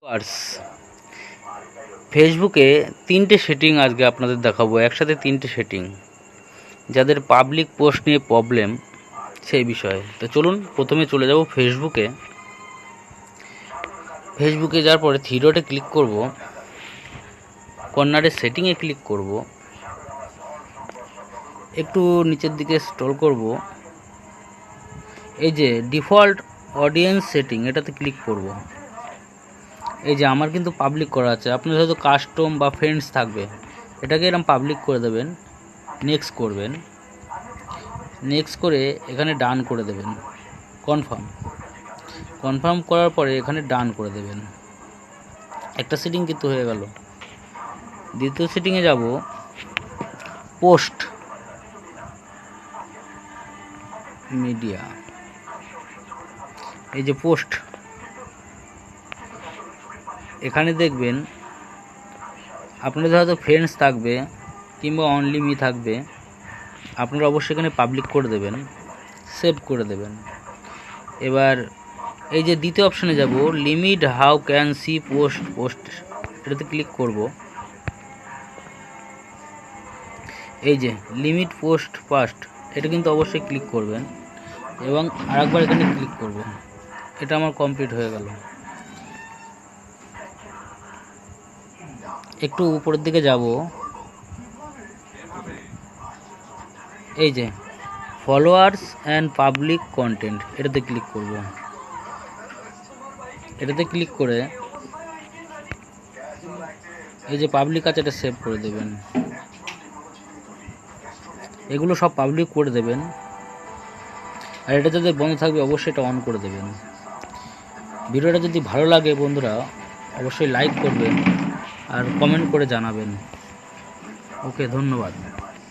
Viewers, ফেসবুকে তিনটে setting আজকে আপনাদের দেখাবো, একসাথে তিনটে সেটিং যাদের পাবলিক পোস্ট নিয়ে প্রবলেম সেই বিষয়ে। তো চলুন প্রথমে চলে যাব ফেসবুকে যাওয়ার পরে থ্রি ডটে ক্লিক করব, কর্নারে সেটিংয়ে ক্লিক করব, একটু নিচের দিকে স্ক্রল করব, এই যে ডিফল্ট অডিয়েন্স সেটিং এটাতে ক্লিক করব। এই যে আমার কিন্তু পাবলিক করা আছে, আপনার হয়তো কাস্টম বা ফ্রেন্ডস থাকবে, এটাকে এরকম পাবলিক করে দেবেন, নেক্সট করবেন, নেক্সট করে এখানে ডান করে দেবেন, কনফার্ম করার পরে এখানে ডান করে দেবেন। একটা সেটিং কিন্তু হয়ে গেল। দ্বিতীয় সেটিংয়ে যাব, পোস্ট মিডিয়া, এই যে পোস্ট, এখানে দেখবেন আপনাদের হয়তো ফ্রেন্ডস থাকবে কিংবা অনলি মি থাকবে, আপনারা অবশ্যই এখানে পাবলিক করে দেবেন, সেভ করে দেবেন। এবার এই যে দ্বিতীয় অপশানে যাব, limit how can see post, এটাতে ক্লিক করব। এই যে লিমিট পোস্ট ফাস্ট, এটা কিন্তু অবশ্যই ক্লিক করবেন এবং আরেকবার এখানে ক্লিক করব। এটা আমার কমপ্লিট হয়ে গেল। একটু উপরের দিকে যাব, এই যে ফলোয়ার্স অ্যান্ড পাবলিক কন্টেন্ট, এটাতে ক্লিক করব। এটাতে ক্লিক করে এই যে পাবলিক আছে এটা সেভ করে দেবেন। এগুলো সব পাবলিক করে দেবেন, আর এটা যাদের বন্ধ থাকবে অবশ্যই এটা অন করে দেবেন। ভিডিওটা যদি ভালো লাগে বন্ধুরা অবশ্যই লাইক করবেন আর কমেন্ট করে জানাবেন। ওকে, ধন্যবাদ।